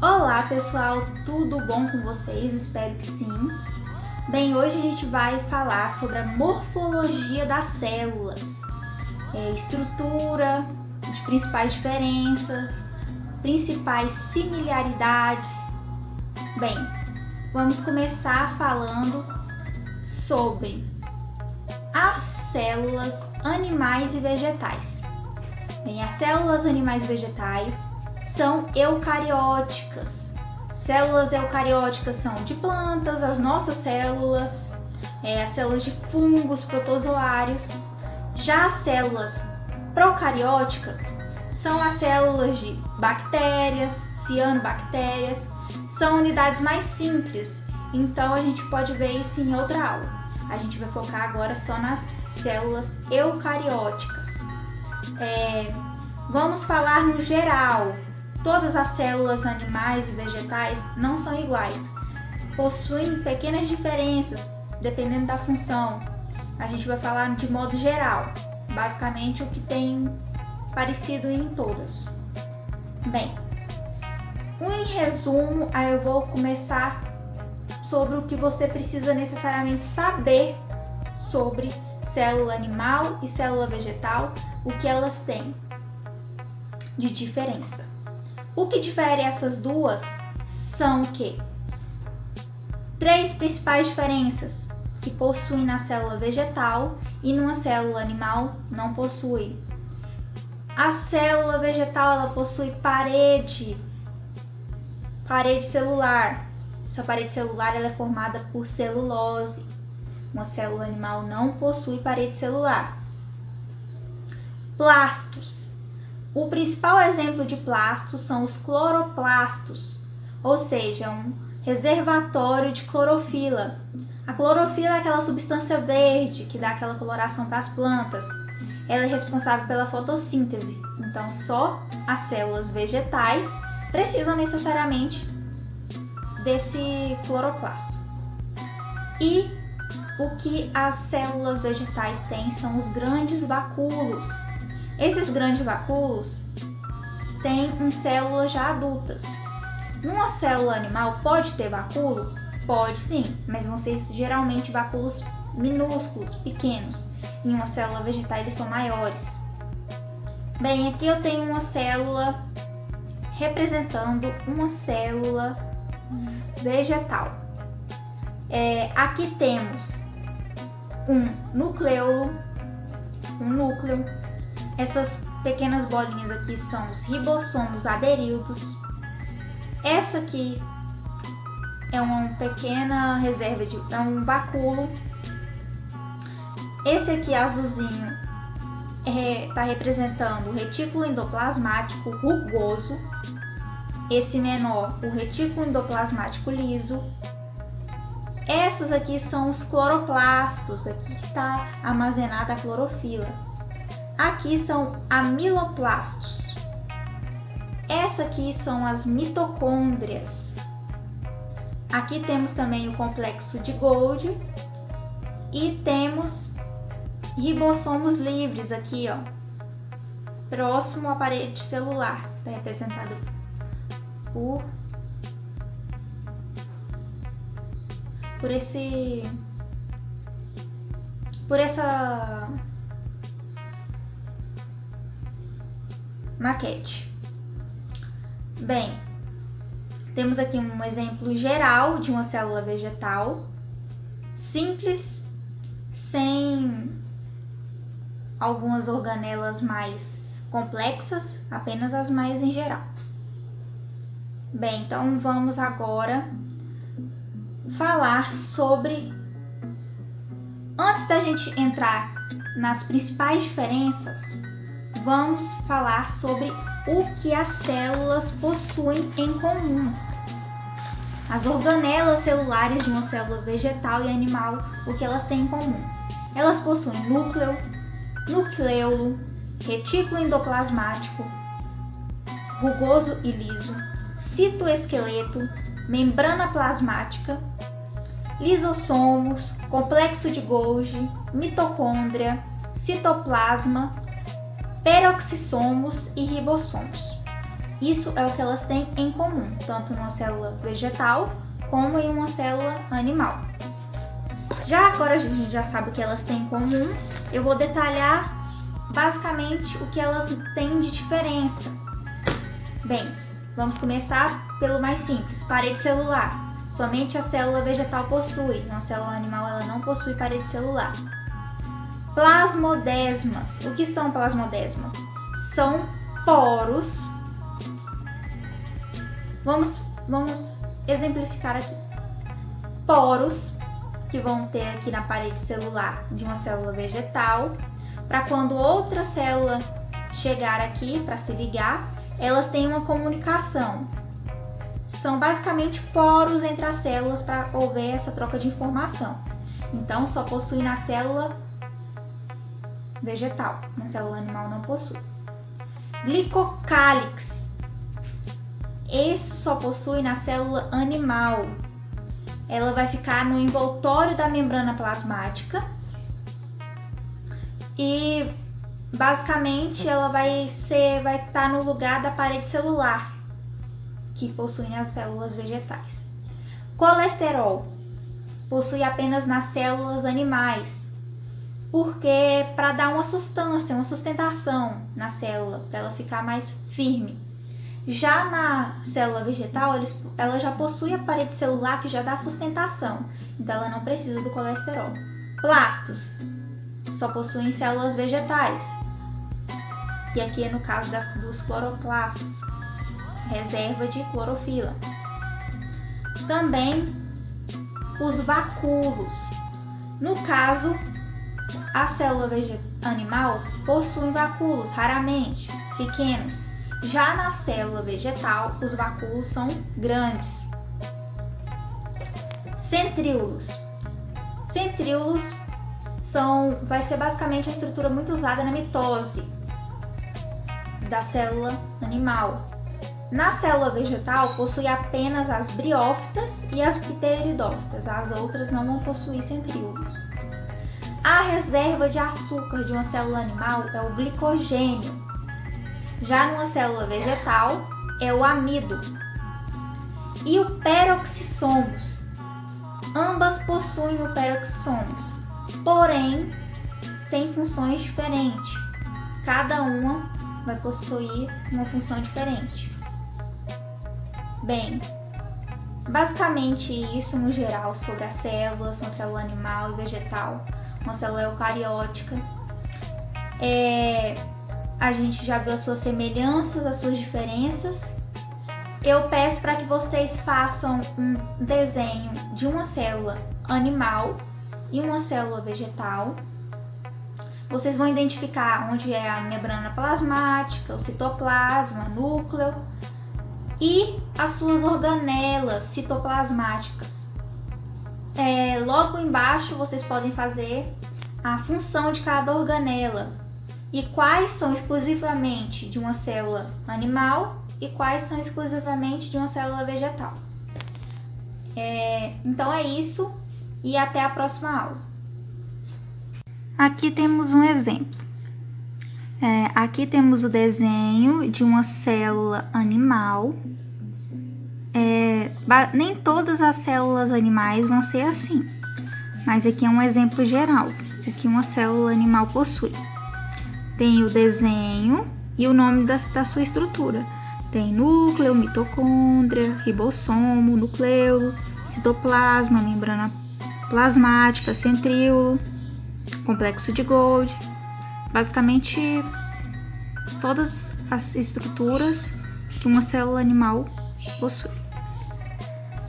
Olá pessoal, tudo bom com vocês? Espero que sim. Bem, hoje a gente vai falar sobre a morfologia das células, estrutura, as principais diferenças, principais similaridades. Bem, vamos começar falando sobre as células animais e vegetais. Bem, as células animais e vegetais são eucarióticas. Células eucarióticas são de plantas, as nossas células, as células de fungos, protozoários. Já as células procarióticas são as células de bactérias, cianobactérias, são unidades mais simples, então a gente pode ver isso em outra aula. A gente vai focar agora só nas células eucarióticas. Vamos falar no geral. Todas as células animais e vegetais não são iguais, possuem pequenas diferenças dependendo da função. A gente vai falar de modo geral, basicamente o que tem parecido em todas. Bem, em resumo, aí eu vou começar sobre o que você precisa necessariamente saber sobre célula animal e célula vegetal, o que elas têm de diferença. O que difere essas duas são três principais diferenças que possuem na célula vegetal e numa célula animal não possui. A célula vegetal ela possui parede celular. Essa parede celular ela é formada por celulose. Uma célula animal não possui parede celular. Plastos. O principal exemplo de plastos são os cloroplastos, ou seja, um reservatório de clorofila. A clorofila é aquela substância verde que dá aquela coloração para as plantas. Ela é responsável pela fotossíntese, então só as células vegetais precisam necessariamente desse cloroplasto. E o que as células vegetais têm são os grandes vacúolos. Esses grandes vacúolos têm em células já adultas. Numa célula animal pode ter vacúolo? Pode sim, mas vão ser geralmente vacúolos minúsculos, pequenos. Em uma célula vegetal eles são maiores. Bem, aqui eu tenho uma célula representando uma célula vegetal. Aqui temos um núcleo. Essas pequenas bolinhas aqui são os ribossomos aderíodos. Essa aqui é uma pequena reserva é um vacúolo. Esse aqui azulzinho está representando o retículo endoplasmático rugoso. Esse menor, o retículo endoplasmático liso. Essas aqui são os cloroplastos, aqui está armazenada a clorofila. Aqui são amiloplastos. Essa aqui são as mitocôndrias. Aqui temos também o complexo de Golgi e temos ribossomos livres aqui, ó, próximo à parede celular. Está representado por essa maquete. Bem, temos aqui um exemplo geral de uma célula vegetal, simples, sem algumas organelas mais complexas, apenas as mais em geral. Bem, então vamos agora falar sobre, antes da gente entrar nas principais diferenças, vamos falar sobre o que as células possuem em comum. As organelas celulares de uma célula vegetal e animal, o que elas têm em comum? Elas possuem núcleo, nucleolo, retículo endoplasmático, rugoso e liso, citoesqueleto, membrana plasmática, lisossomos, complexo de Golgi, mitocôndria, citoplasma, peroxissomos e ribossomos. Isso é o que elas têm em comum, tanto numa célula vegetal como em uma célula animal. Já agora a gente já sabe o que elas têm em comum, eu vou detalhar basicamente o que elas têm de diferença. Bem, vamos começar pelo mais simples, parede celular. Somente a célula vegetal possui, na célula animal ela não possui parede celular. Plasmodesmas. O que são plasmodesmas? São poros. Vamos exemplificar aqui. Poros que vão ter aqui na parede celular de uma célula vegetal, para quando outra célula chegar aqui para se ligar, elas têm uma comunicação. São basicamente poros entre as células para haver essa troca de informação. Então, só possui na célula vegetal, na célula animal não possui. Glicocálix. Esse só possui na célula animal. Ela vai ficar no envoltório da membrana plasmática e basicamente ela vai estar no lugar da parede celular que possuem as células vegetais. Colesterol possui apenas nas células animais, porque para dar uma sustância, uma sustentação na célula, para ela ficar mais firme. Já na célula vegetal, ela já possui a parede celular que já dá sustentação, então ela não precisa do colesterol. Plastos só possuem células vegetais, e aqui é no caso dos cloroplastos, reserva de clorofila. Também os vacúolos. No caso, a célula animal possui vacúolos, raramente, pequenos. Já na célula vegetal, os vacúolos são grandes. Centríolos. Centríolos vai ser basicamente uma estrutura muito usada na mitose da célula animal. Na célula vegetal, possui apenas as briófitas e as pteridófitas. As outras não vão possuir centríolos. A reserva de açúcar de uma célula animal é o glicogênio. Já numa célula vegetal, é o amido. E o peroxissomos. Ambas possuem o peroxissomos, porém, têm funções diferentes. Cada uma vai possuir uma função diferente. Bem, basicamente isso no geral sobre as células, uma célula animal e vegetal, uma célula eucariótica. A gente já viu as suas semelhanças, as suas diferenças. Eu peço para que vocês façam um desenho de uma célula animal e uma célula vegetal. Vocês vão identificar onde é a membrana plasmática, o citoplasma, núcleo e as suas organelas citoplasmáticas. Logo embaixo vocês podem fazer a função de cada organela e quais são exclusivamente de uma célula animal e quais são exclusivamente de uma célula vegetal. Então é isso e até a próxima aula. Aqui temos um exemplo. Aqui temos o desenho de uma célula animal. Nem todas as células animais vão ser assim, mas aqui é um exemplo geral, o que uma célula animal possui. Tem o desenho e o nome da sua estrutura. Tem núcleo, mitocôndria, ribossomo, nucleolo, citoplasma, membrana plasmática, centríolo, complexo de Golgi. Basicamente, todas as estruturas que uma célula animal possui.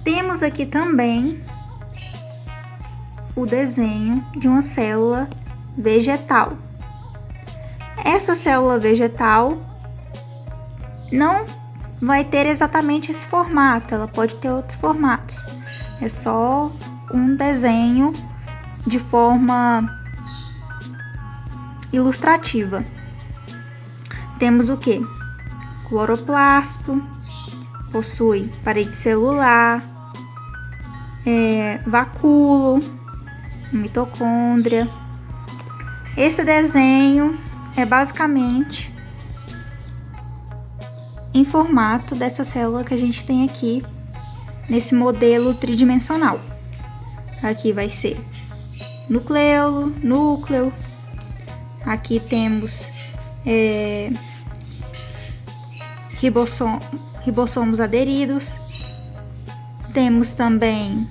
Temos aqui também o desenho de uma célula vegetal. Essa célula vegetal não vai ter exatamente esse formato, ela pode ter outros formatos. É só um desenho de forma ilustrativa. Temos o que? Cloroplasto, possui parede celular, vacúolo, mitocôndria. Esse desenho é basicamente em formato dessa célula que a gente tem aqui nesse modelo tridimensional. Aqui vai ser nucleolo, núcleo. Aqui temos ribossomos aderidos. Temos também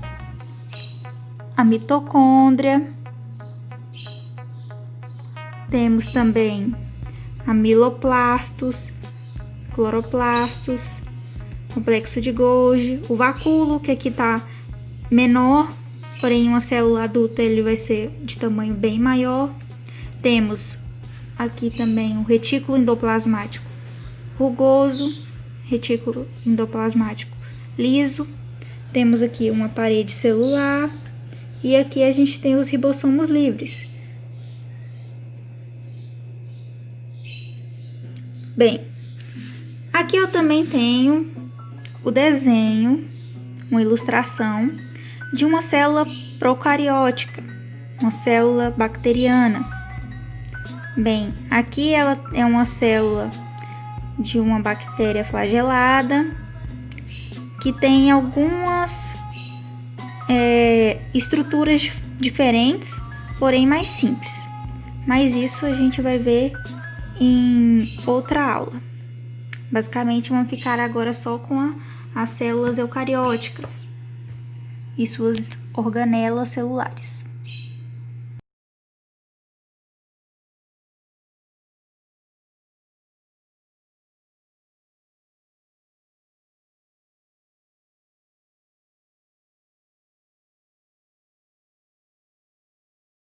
a mitocôndria. Temos também amiloplastos, cloroplastos, complexo de Golgi, o vacúolo, que aqui está menor, porém em uma célula adulta ele vai ser de tamanho bem maior. Temos aqui também o retículo endoplasmático rugoso, retículo endoplasmático liso. Temos aqui uma parede celular e aqui a gente tem os ribossomos livres. Bem, aqui eu também tenho o desenho, uma ilustração de uma célula procariótica, uma célula bacteriana. Bem, aqui ela é uma célula de uma bactéria flagelada que tem algumas estruturas diferentes, porém mais simples. Mas isso a gente vai ver em outra aula. Basicamente, vamos ficar agora só com as células eucarióticas e suas organelas celulares.